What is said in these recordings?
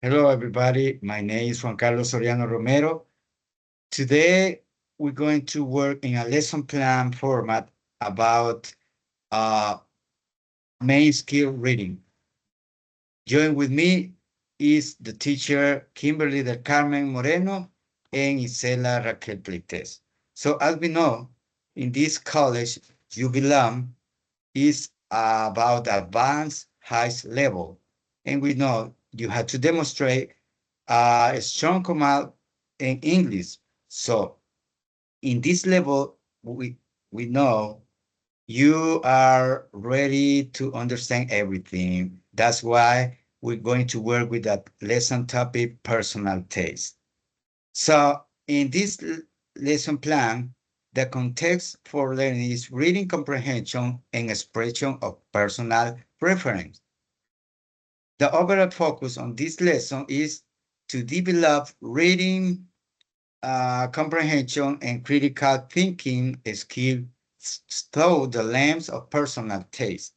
Hello, everybody. My name is Juan Carlos Soriano Romero. Today, we're going to work in a lesson plan format about uh, main skill reading. Join with me is the teacher Kimberly del Carmen Moreno and Isela Raquel Pleites. So as we know, in this college, you belong is about advanced high level. And we know you have to demonstrate a strong command in English. So in this level, we know you are ready to understand everything. That's why we're going to work with that lesson topic, personal taste. So in this lesson plan, the context for learning is reading comprehension and expression of personal preference. The overall focus on this lesson is to develop reading comprehension and critical thinking skills through the lens of personal taste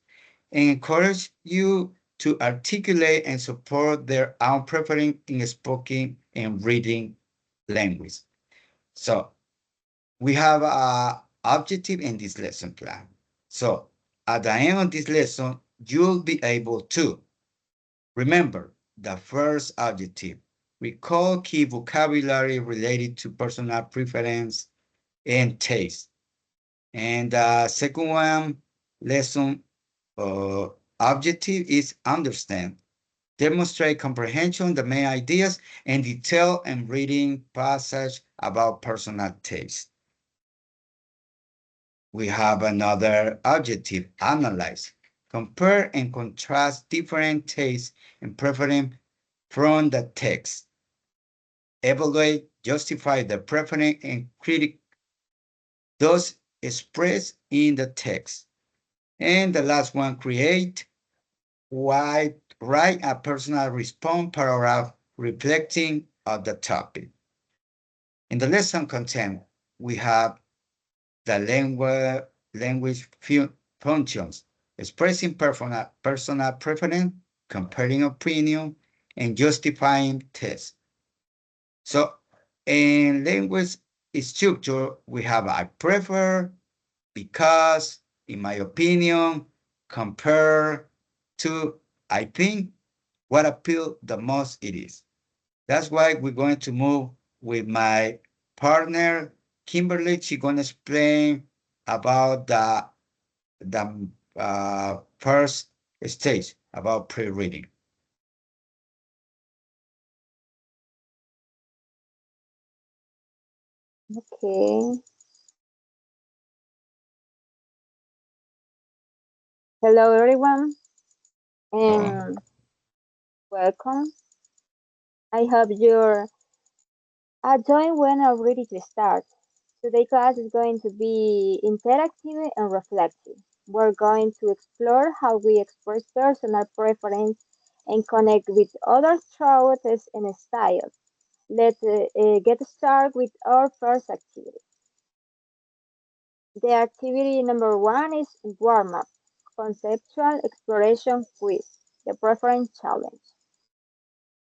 and encourage you to articulate and support their own preference in spoken and reading language. So we have a objective in this lesson plan. So at the end of this lesson, you'll be able to remember the first objective, recall key vocabulary related to personal preference and taste. And the second one, lesson uh, objective is understand, demonstrate comprehension, the main ideas, and detail and reading passage about personal taste. We have another adjective, analyze. Compare and contrast different tastes and preference from the text. Evaluate, justify the preference and critique those expressed in the text. And the last one, create, write a personal response paragraph reflecting on the topic. In the lesson content, we have the language functions, expressing personal preference, comparing opinion, and justifying tests. So in language structure, we have I prefer, because, in my opinion, compare to, I think, what appeal the most it is. That's why we're going to move with my partner, Kimberly. She's going to explain about the first stage about pre-reading. Okay. Hello, everyone, So, and welcome. I hope you're joined when I'm ready to start. Today's class is going to be interactive and reflective. We're going to explore how we express personal preference and connect with other thoughts and styles. Let's get started with our first activity. The activity number one is warm up, conceptual exploration quiz, the preference challenge.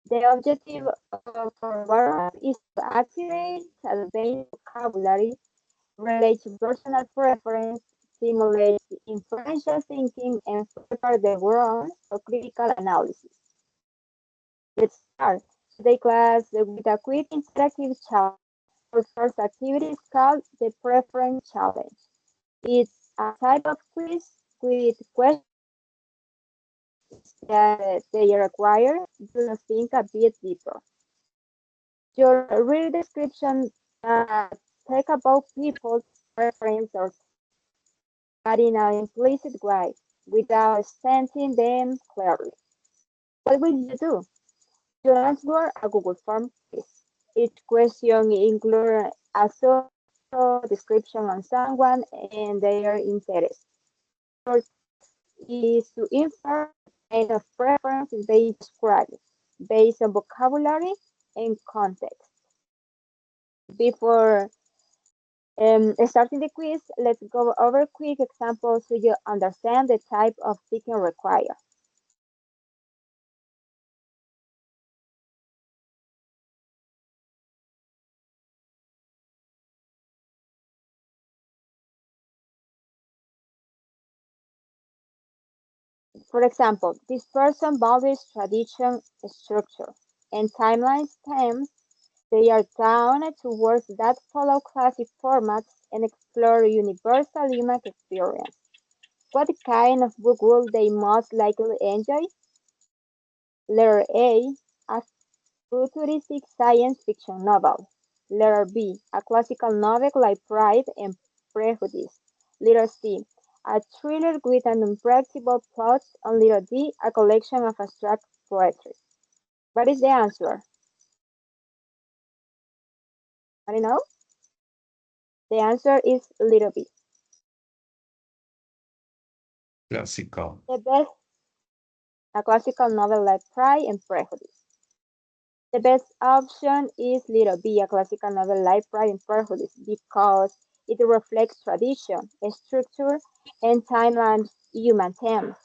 The objective of our warm-up is to activate advanced vocabulary, relate to personal preference, stimulate influential thinking, and prepare the ground for critical analysis. Let's start today's class with a quick interactive challenge. Our first activity is called the Preference Challenge. It's a type of quiz with questions that they require you to think a bit deeper. Your real description talk about people's preference or but in an implicit way, without stating them clearly. What will you do? You answer a Google form quiz. Each question includes a short description on someone and their interests. Your is to infer the kind of preference they describe based on vocabulary and context. Before starting the quiz, let's go over quick examples so you understand the type of thinking required. For example, this person values tradition, structure, and timeline themes. They are drawn to works that follow classic formats and explore universal human experience. What kind of book would they most likely enjoy? Letter A, a futuristic science fiction novel. Letter B, a classical novel like Pride and Prejudice. Letter C, a thriller with an unpredictable plot. And letter D, a collection of abstract poetry. What is the answer? I don't know. The answer is letter B. Classical. The best, a classical novel like Pride and Prejudice. The best option is letter B, a classical novel like Pride and Prejudice, because it reflects tradition, structure, and timeline human themes.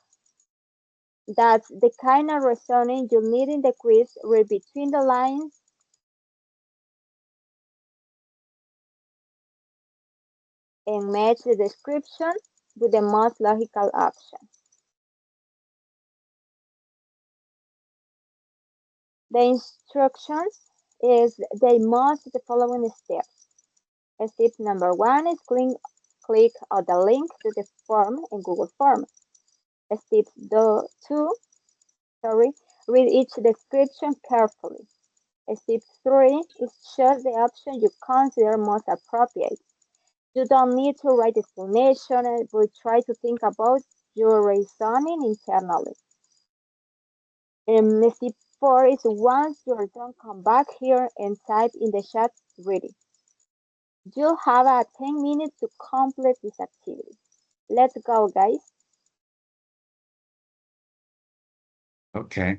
That's the kind of reasoning you need in the quiz. Read between the lines and match the description with the most logical option. The instructions is they must the following steps. Step number one is click on the link to the form in Google Form. Step two, read each description carefully. Step three is choose the option you consider most appropriate. You don't need to write explanation, but try to think about your reasoning internally. Step 4 is once you're done, come back here and type in the chat ready. You'll have 10 minutes to complete this activity. Let's go, guys. Okay.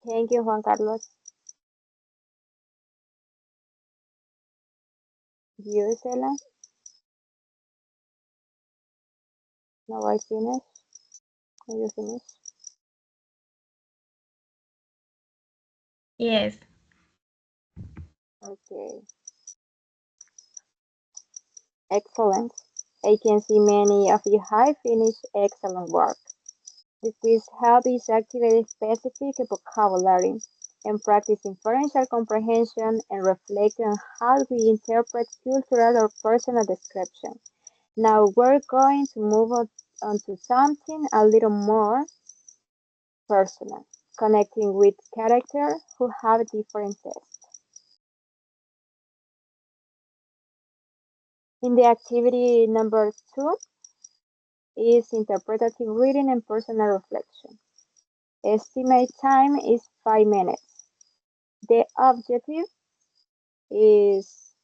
Thank you, Juan Carlos. You, Stella? Now I finish. Are you finish? Yes. Okay. Excellent. I can see many of you have finished excellent work. The quiz helps activate specific vocabulary and practice inferential comprehension and reflect on how we interpret cultural or personal description. Now we're going to move on to something a little more personal, connecting with characters who have differences. In the activity number 2 is interpretative reading and personal reflection. Estimate time is 5 minutes. The objective is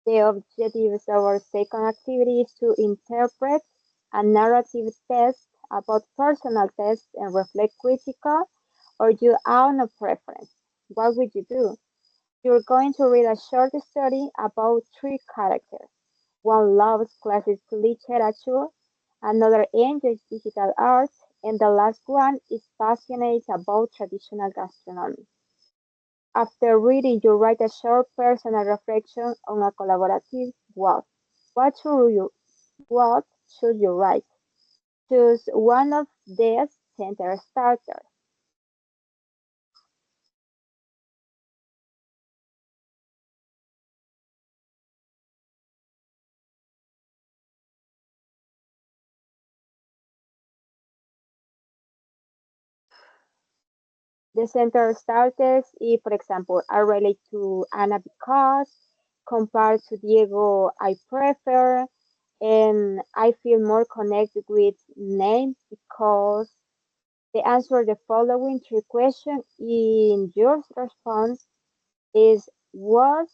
the objectives of our second activity is to interpret a narrative text about personal tests and reflect critical or your own preference. What would you do? You're going to read a short story about three characters. One loves classic literature, another enjoys digital art, and the last one is passionate about traditional gastronomy. After reading, you write a short personal reflection on a collaborative work. What should you, what should you write? Choose one of these center starters. The center starters, if, for example, I relate to Anna because, compared to Diego, I prefer, and I feel more connected with names because the answer the following three questions in your response is what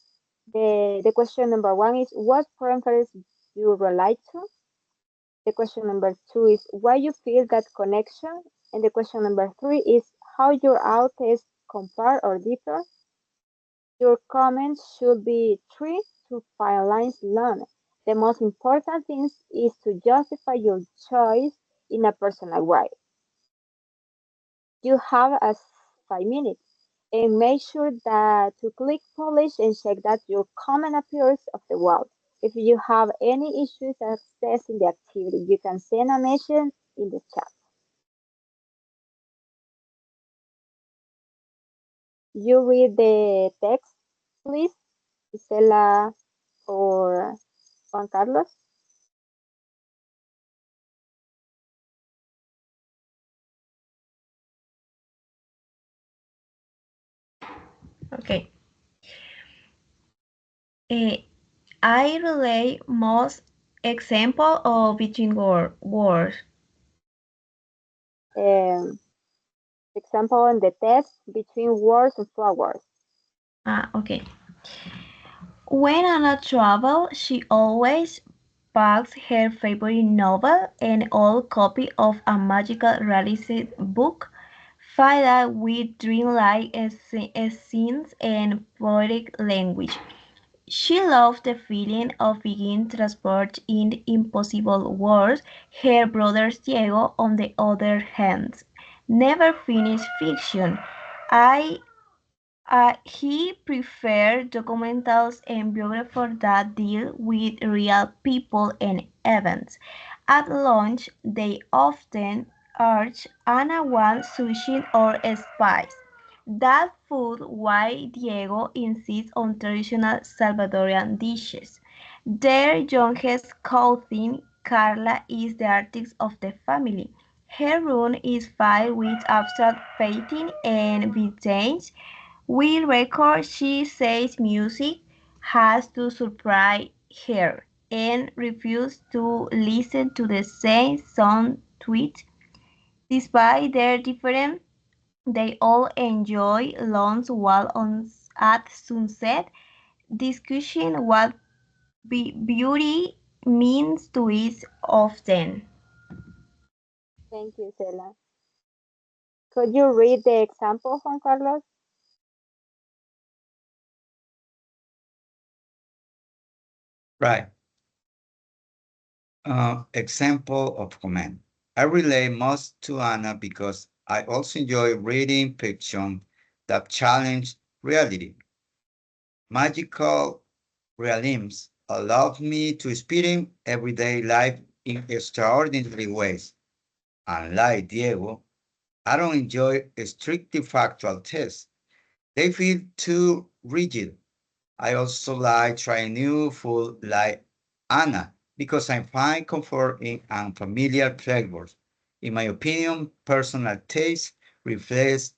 the question number one is what preference you relate to. The question number two is why you feel that connection, and the question number three is how your outtakes compare or differ. Your comments should be 3 to 5 lines long. The most important thing is to justify your choice in a personal way. You have as 5 minutes and make sure that to click publish and check that your comment appears of the wall. If you have any issues accessing the activity, you can send a message in the chat. You read the text, please, Isela or Juan Carlos. Okay. Eh, I relate most example of between words. Um, example in the text between words and flowers. Okay. When Anna travels, she always packs her favorite novel, an old copy of a magical realistic book filled with dreamlike scenes and poetic language. She loves the feeling of being transported in impossible worlds. Her brother Diego, on the other hand, never finished fiction. I he preferred documentals and biographies that deal with real people and events. At lunch, they often urge Anna wants sushi or spice. That food while Diego insists on traditional Salvadorian dishes. Their youngest cousin, Carla, is the artist of the family. Her room is filled with abstract painting and vintage we record she says music has to surprise her and refuses to listen to the same song twice. Despite their difference, they all enjoy lunch while at sunset, discussing what beauty means to eat often. Thank you, Stella. Could you read the example, Juan Carlos? Right. Example of command. I relate most to Anna because I also enjoy reading fiction that challenge reality. Magical realisms allow me to experience everyday life in extraordinary ways. Unlike Diego, I don't enjoy strictly factual tests. They feel too rigid. I also like trying new food like Anna because I find comfort in unfamiliar flavors. In my opinion, personal taste reflects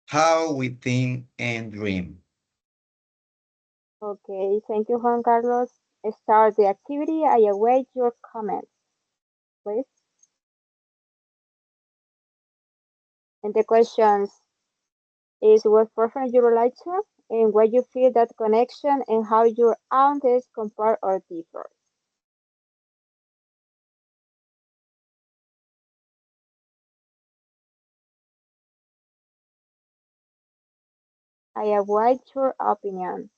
how we think and dream. Okay, thank you, Juan Carlos. Start the activity. I await your comments, please. And the questions is what preference you relate to and where you feel that connection and how your aunties compare or differ. I await your opinion.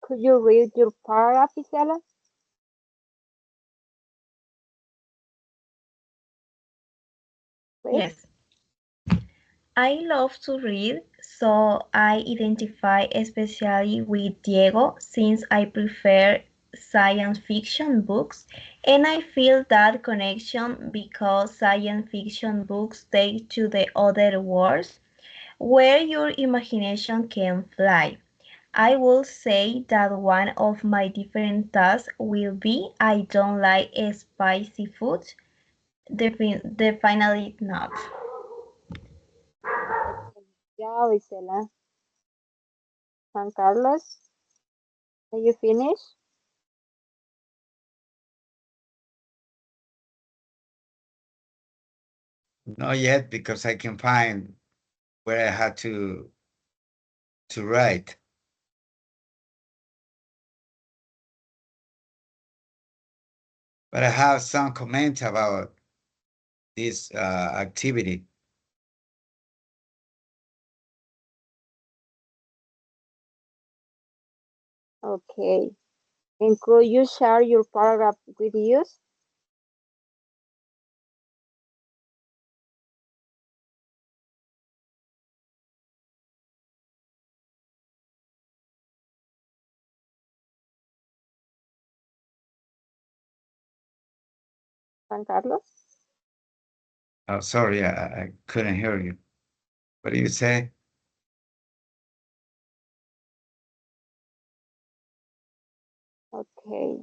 Could you read your paragraph, Isela, please? Yes. I love to read, so I identify especially with Diego since I prefer science fiction books, and I feel that connection because science fiction books take to the other worlds where your imagination can fly. I will say that one of my different tasks will be I don't like spicy food, definitely not. Excelente job, Isela. Juan Carlos, are you finished? Not yet because I can find where I had to write, but I have some comments about this activity. Okay. And could you share your paragraph with us? Juan Carlos? Oh, sorry, I couldn't hear you. What do you say? Okay.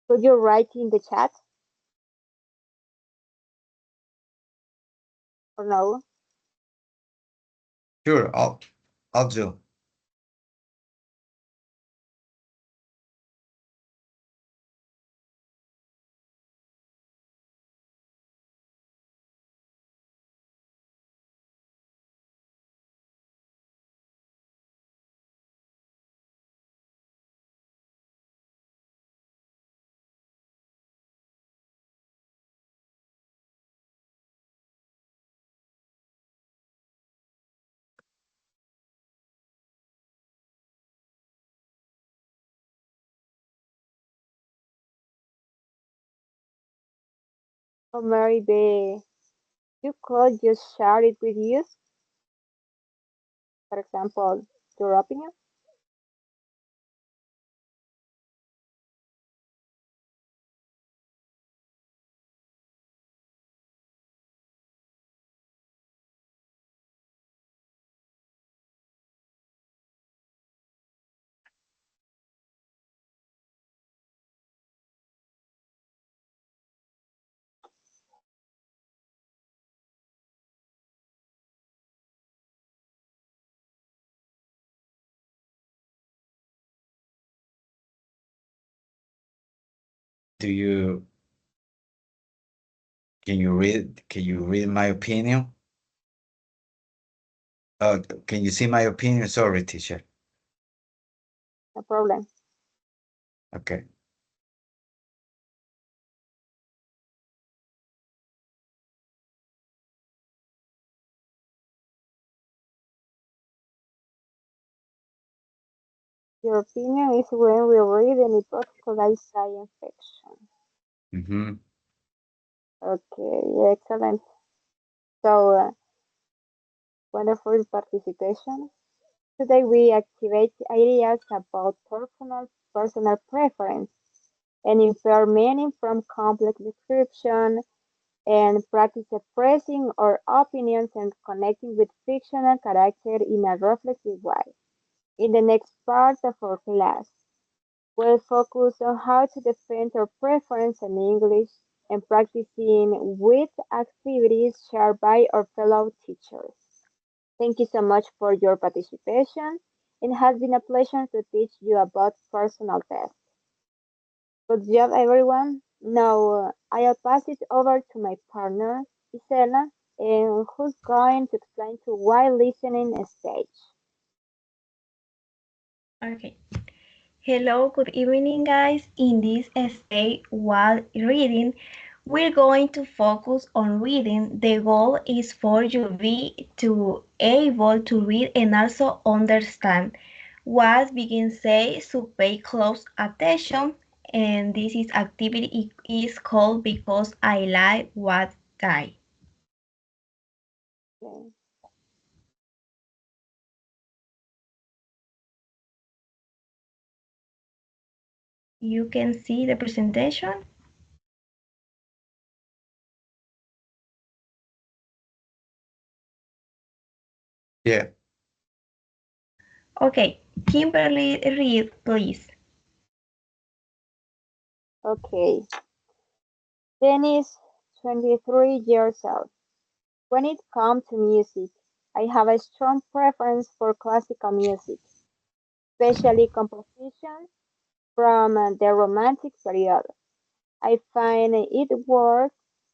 Could you write in the chat or no? Sure, I'll do. Or maybe you could just share it with you. For example, your opinion. Do you can you read my opinion? Can you see my opinion? Sorry, teacher. No problem. Okay. Your opinion is when we read any particular science fiction. Mm-hmm. Okay, excellent. So, wonderful participation. Today we activate ideas about personal preference and infer meaning from complex description and practice expressing our opinions and connecting with fictional characters in a reflective way. In the next part of our class, we'll focus on how to defend our preference in English and practicing with activities shared by our fellow teachers. Thank you so much for your participation. It has been a pleasure to teach you about personal tests. Good job, everyone. Now I'll pass it over to my partner, Isela, and who's going to explain to why listening stage. Okay. Hello, good evening, guys. In this essay, while reading, we're going to focus on reading. The goal is for you be to able to read and also understand what begins say, so pay close attention. And this is activity is called because I like what I. Okay. You can see the presentation. Yeah. Okay, Kimberly, read, please. Okay. Dennis, 23 years old. When it comes to music, I have a strong preference for classical music, especially compositions from the Romantic period. I find it work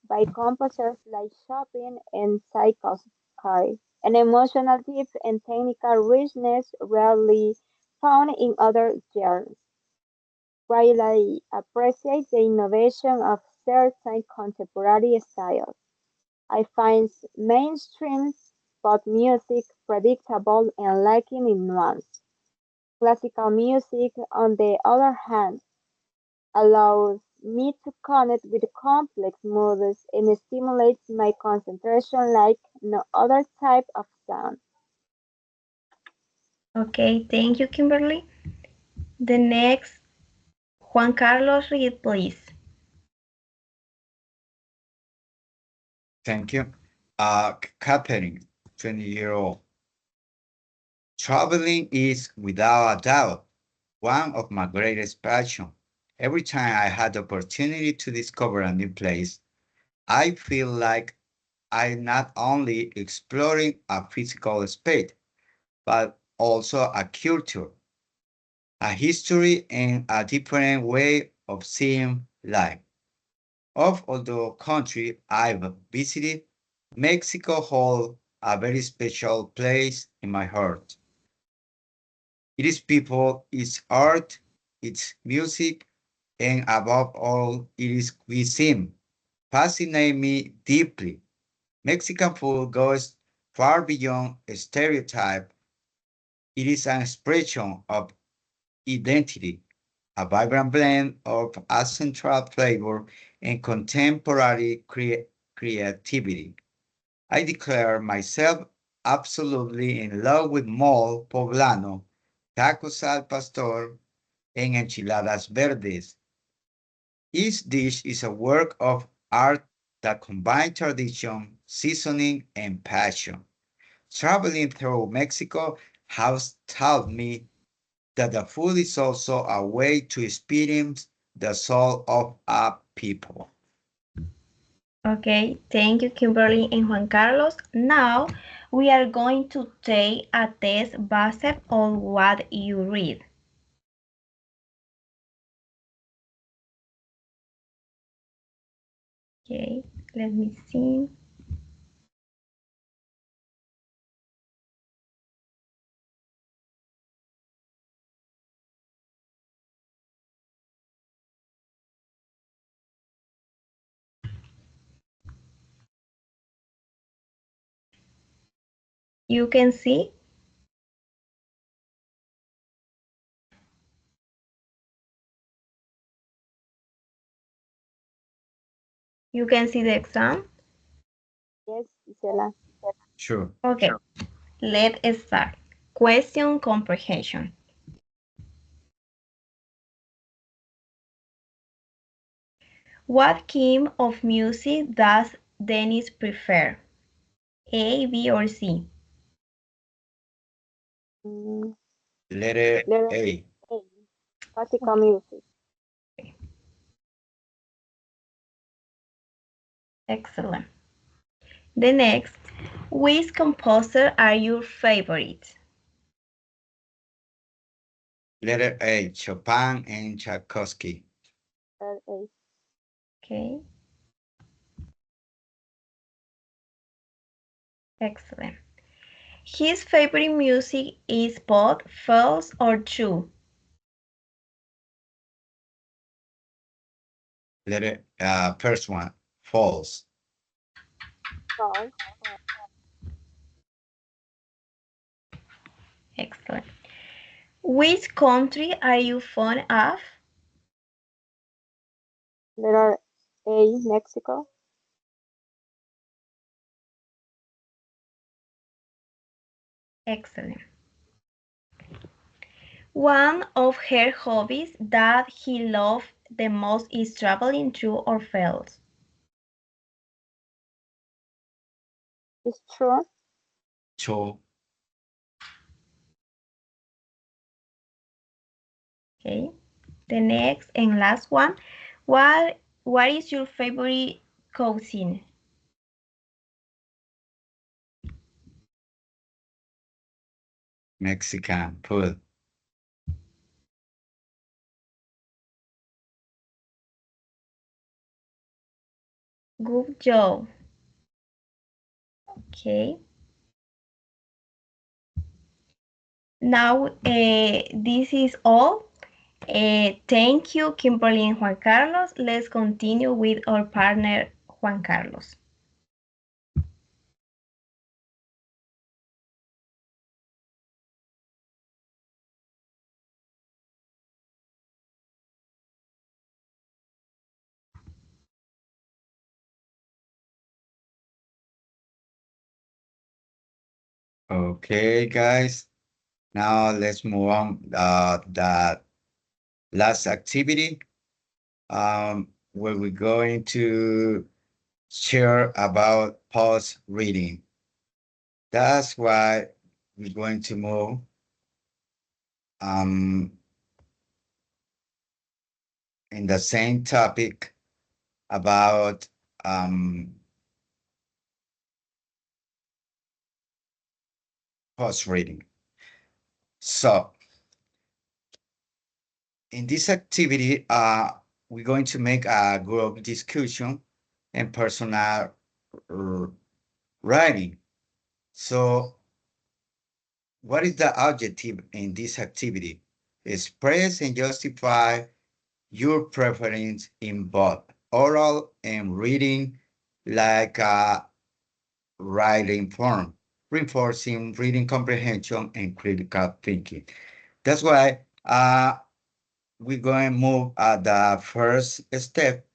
by composers like Chopin and Tchaikovsky, an emotional depth and technical richness rarely found in other genres. While I appreciate the innovation of certain contemporary styles, I find mainstream pop music predictable and lacking in nuance. Classical music, on the other hand, allows me to connect with complex moods and stimulates my concentration like no other type of sound. Okay, thank you, Kimberly. The next, Juan Carlos, read, please. Thank you. Catherine, 20-year-old. Traveling is, without a doubt, one of my greatest passions. Every time I had the opportunity to discover a new place, I feel like I'm not only exploring a physical space, but also a culture, a history, and a different way of seeing life. Of all the countries I've visited, Mexico holds a very special place in my heart. It is people, its art, its music, and above all, it is cuisine. Fascinate me deeply. Mexican food goes far beyond a stereotype. It is an expression of identity, a vibrant blend of ancestral flavor and contemporary creativity. I declare myself absolutely in love with mole poblano, tacos al pastor, and enchiladas verdes. Each dish is a work of art that combines tradition, seasoning, and passion. Traveling through Mexico has taught me that the food is also a way to experience the soul of a people. Okay, thank you, Kimberly and Juan Carlos. Now we are going to take a test based on what you read. Okay, let me see. You can see, you can see the exam. Yes, Gisela. Sure. Okay, let's start. Question comprehension. What kind of music does Dennis prefer? A, B, or C? Mm, Letter letter A. A. Classical music. Excellent. The next, which composer are your favorite? Letter A. Chopin and Tchaikovsky. Letter A. Okay, excellent. His favorite music is both false or true. Letter first one. False. False. Excellent. Which country are you fond of? Letter A. Mexico. Excellent. One of her hobbies that he loved the most is traveling, true or false? It's true. Cho. Okay. The next and last one. What is your favorite cuisine? Mexican food. Good job. Okay. Now this is all. Thank you, Kimberly and Juan Carlos. Let's continue with our partner, Juan Carlos. Okay, guys. Now let's move on. The last activity, where we're going to share about pause reading. That's why we're going to move um, in the same topic about pause reading. So in this activity, we're going to make a group discussion and personal r- writing. So what is the objective in this activity? Express and justify your preference in both oral and reading, like writing form, reinforcing reading comprehension and critical thinking. That's why we're going to move at the first step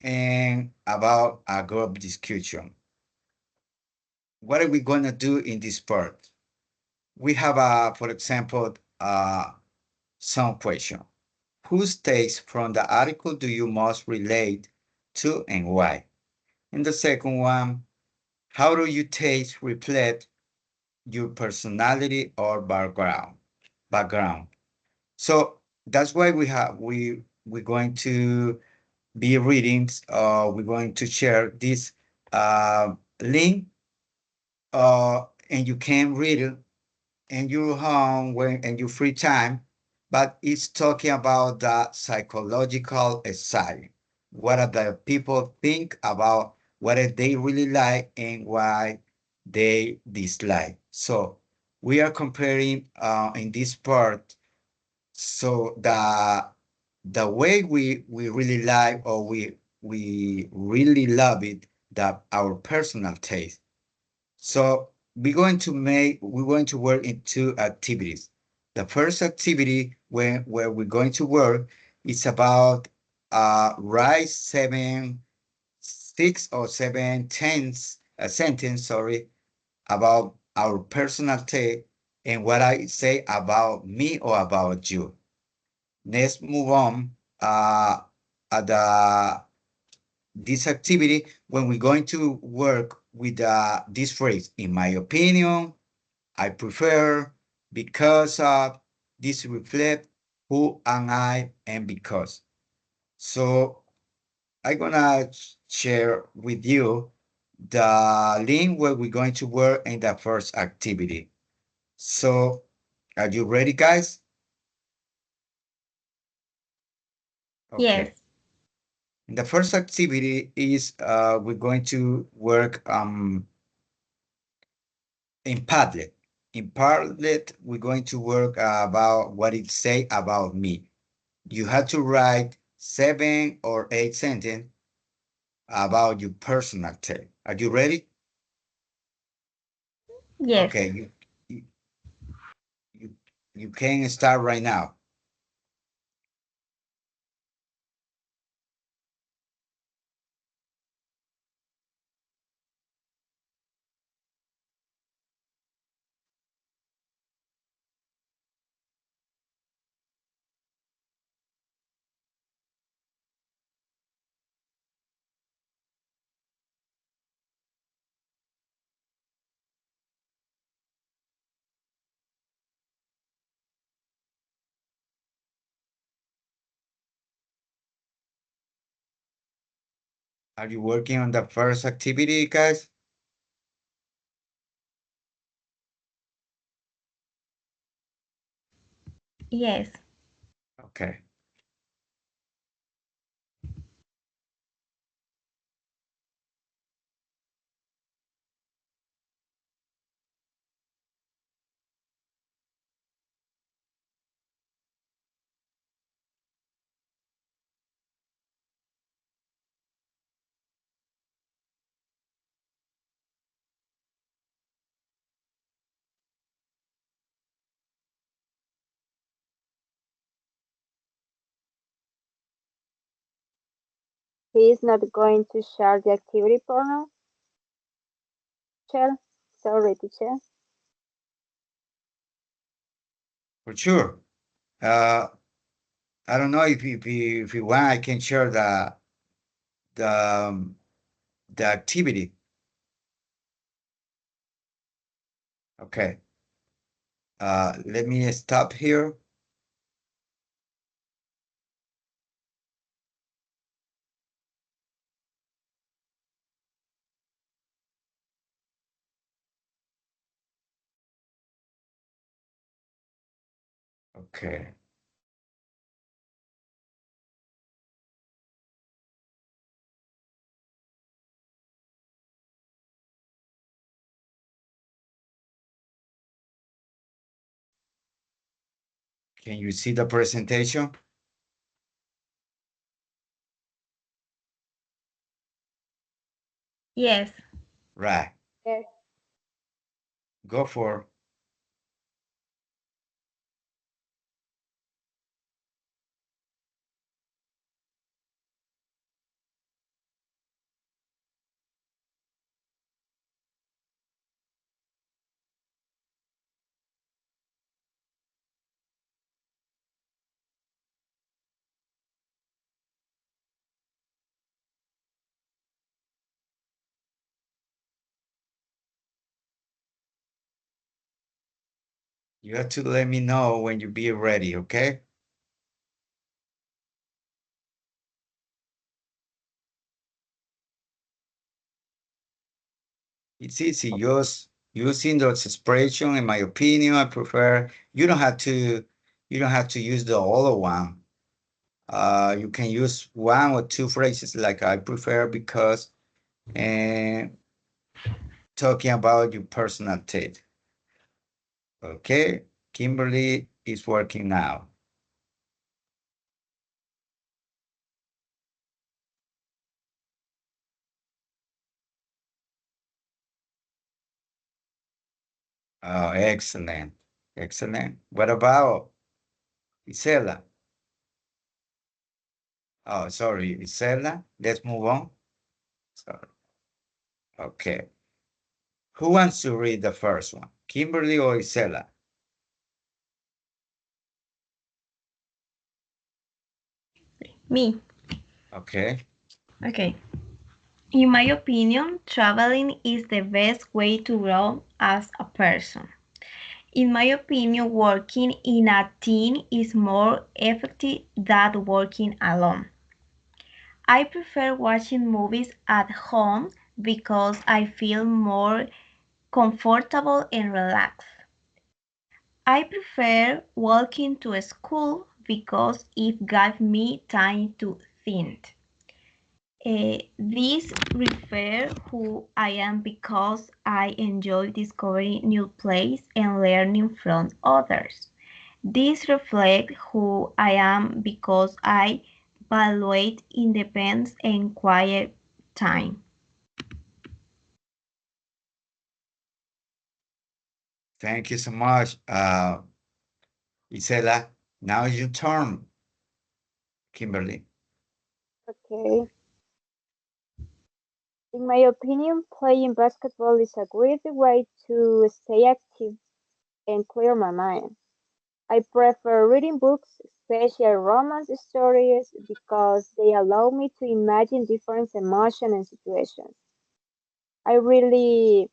and about a group discussion. What are we going to do in this part? We have, for example, some question. Whose takes from the article do you most relate to and why? And the second one, how do you taste reflect your personality or background? Background. So that's why we're going to be reading. We're going to share this link, and you can read it in your home when in your free time. But it's talking about the psychological side. What are the people think about what they really like and why they dislike. So we are comparing in this part. So the way we really like or we really love it, that our personal taste. So we're going to work in two activities. The first activity where we're going to work is about write six or seven tense a sentence, sorry, about our personal take and what I say about me or about you. Let's move on at this activity when we're going to work with this phrase. In my opinion, I prefer, because of, this reflect who am I and because. So I'm gonna share with you the link where we're going to work in the first activity. So are you ready, guys? Yes. Okay. And the first activity is we're going to work in Padlet. In Padlet, we're going to work about what it say about me. You have to write 7 or 8 sentences about your personal take. Are you ready? Yes. Okay, you you, you can start right now. Are you working on the first activity, guys? Yes. Okay. He is not going to share the activity for now. Teacher. Sorry, teacher. For sure. Uh, I don't know if you want, I can share the um, the activity. Okay. Let me stop here. Okay. Can you see the presentation? Yes. Right. Yes. Go for. You have to let me know when you be ready, okay? It's easy. Just using those expression, in my opinion, I prefer you don't have to use the other one. You can use one or two phrases like I prefer because and talking about your personal taste. Okay, Kimberly is working now. Oh, excellent, excellent. What about Isela? Oh, sorry, Isela. Let's move on. Sorry. Okay. Who wants to read the first one? Kimberly or Isela? Me. Okay. Okay. In my opinion, traveling is the best way to grow as a person. In my opinion, working in a team is more effective than working alone. I prefer watching movies at home because I feel more comfortable and relaxed. I prefer walking to school because it gives me time to think. This refers who I am because I enjoy discovering new places and learning from others. This reflects who I am because I value independence and quiet time. Thank you so much, Isela. Now is your turn, Kimberly. Okay. In my opinion, playing basketball is a great way to stay active and clear my mind. I prefer reading books, especially romance stories, because they allow me to imagine different emotions and situations. I really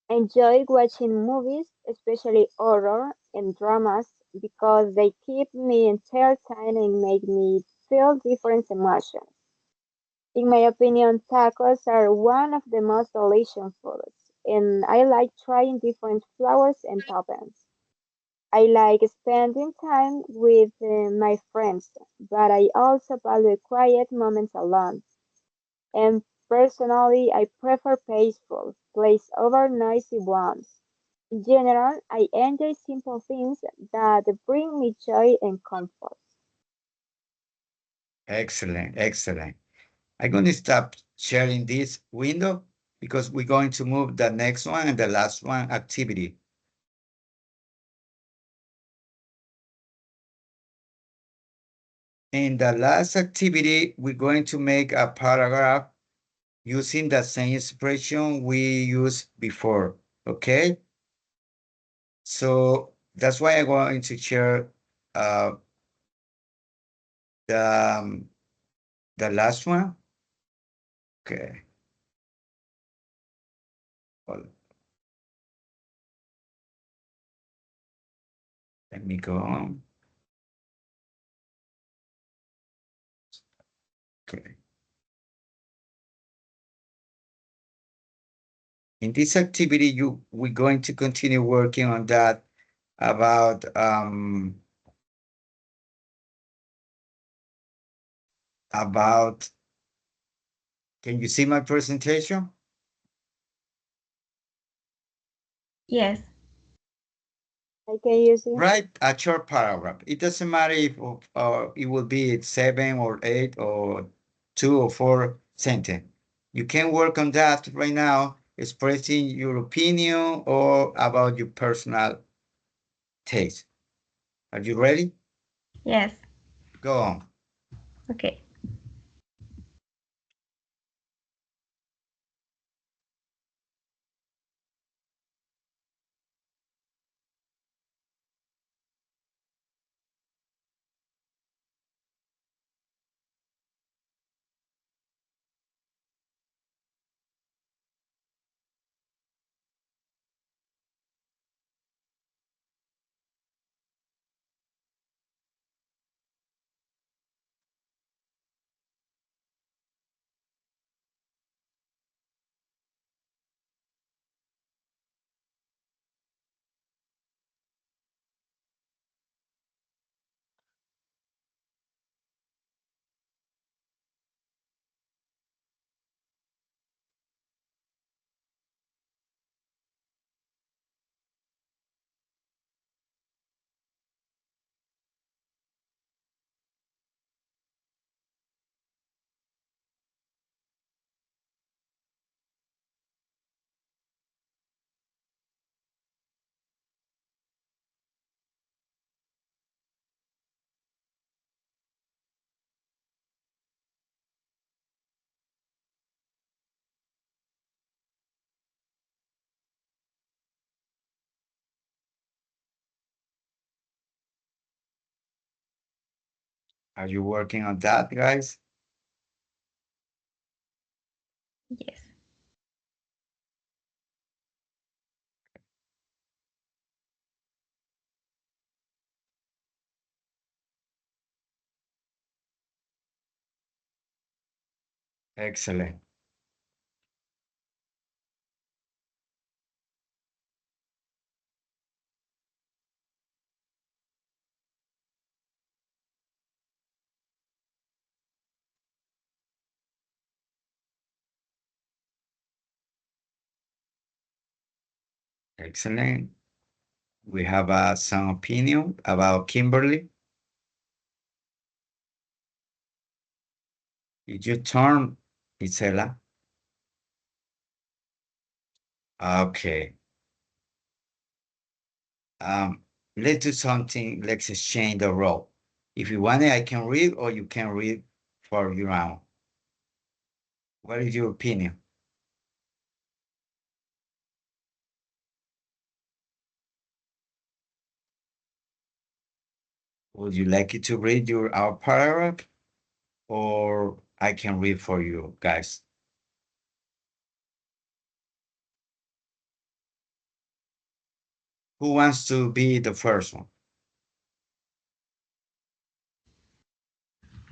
enjoy watching movies, especially horror and dramas, because they keep me entertained and make me feel different emotions. In my opinion, tacos are one of the most delicious foods, and I like trying different flours and toppings. I like spending time with my friends, but I also value quiet moments alone. And personally, I prefer peaceful places over noisy ones. In general, I enjoy simple things that bring me joy and comfort. Excellent, excellent. I'm going to stop sharing this window because we're going to move the next one and the last one activity. In the last activity, we're going to make a paragraph using the same expression we used before. Okay? So That's why I'm going to share uh, the um, the last one. Okay. Well, let me go on. Okay. In this activity, we're going to continue working on that about. Can you see my presentation? Yes. I can use it. Write a short paragraph. It doesn't matter if it will be 7 or 8 or 2 or 4 sentence. You can work on that right now, expressing your opinion or about your personal taste. Are you ready? Yes. Go on. Okay. Are you working on that, guys? Yes. Excellent. Excellent. We have some opinion about Kimberly. It's your turn, Isela. Okay. Um, let's do something. Let's exchange the role. If you want it, I can read, or you can read for your own. What is your opinion? Would you like it to read your our paragraph, or I can read for you guys? Who wants to be the first one?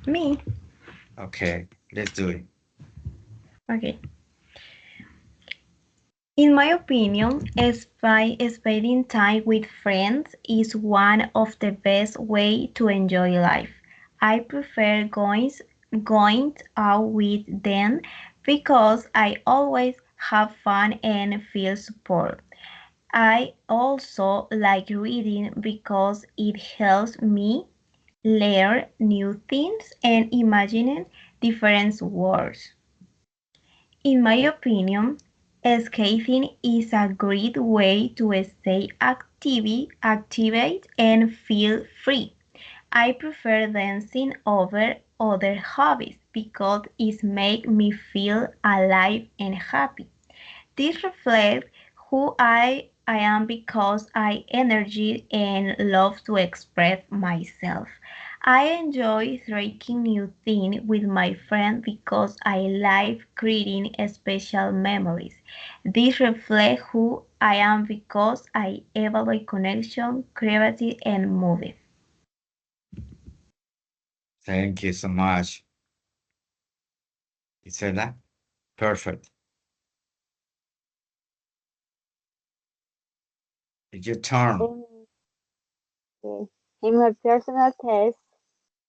Me. Okay, let's do it. Okay. In my opinion, spending time with friends is one of the best way to enjoy life. I prefer going out with them because I always have fun and feel support. I also like reading because it helps me learn new things and imagine different worlds. In my opinion, skating is a great way to stay active and feel free. I prefer dancing over other hobbies because it makes me feel alive and happy. This reflects who I I am because I energy and love to express myself. I enjoy trying new things with my friends because I like creating special memories. This reflects who I am because I evaluate connection, creativity, and movie. Thank you so much, Isela. Perfect. It's your turn. In, okay. In my personal test,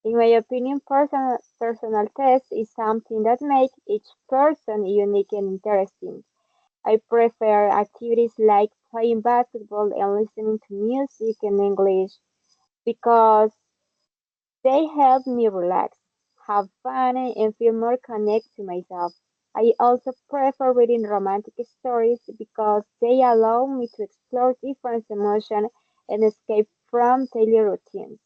in my opinion, personal test is something that makes each person unique and interesting. I prefer activities like playing basketball and listening to music in English because they help me relax, have fun, and feel more connected to myself. I also prefer reading romantic stories because they allow me to explore different emotions and escape from daily routines.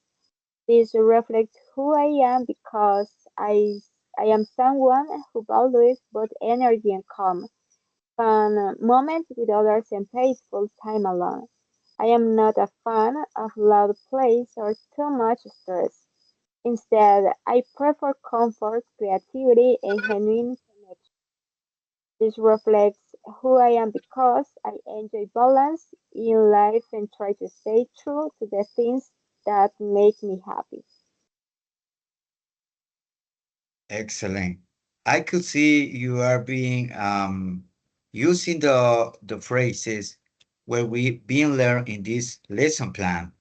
This reflects who I am because I am someone who values both energy and calm, fun moments with others and peaceful time alone. I am not a fan of loud plays or too much stress. Instead, I prefer comfort, creativity, and genuine connection. This reflects who I am because I enjoy balance in life and try to stay true to the things that make me happy. Excellent. I could see you are being using the phrases where we being learned in this lesson plan.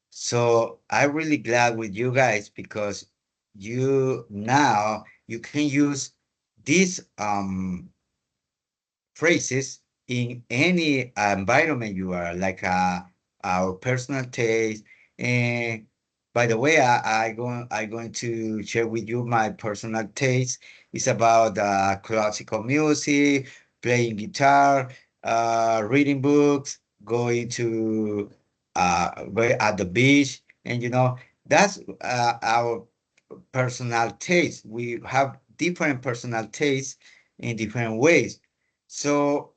So I'm really glad with you guys because you can use these phrases in any environment you are, like our personal taste. And by the way, I'm going to share with you my personal taste. It's about classical music, playing guitar, reading books, going at the beach, and that's our personal taste. We have different personal tastes in different ways. So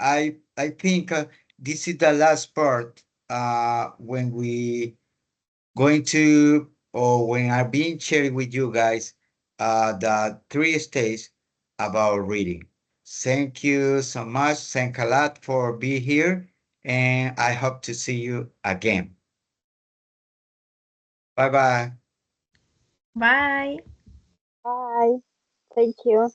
I think this is the last part when we going to or when I've been sharing with you guys the three stages about reading. Thank you so much. Thank a lot for being here, and I hope to see you again. Bye bye. Bye. Bye. Thank you.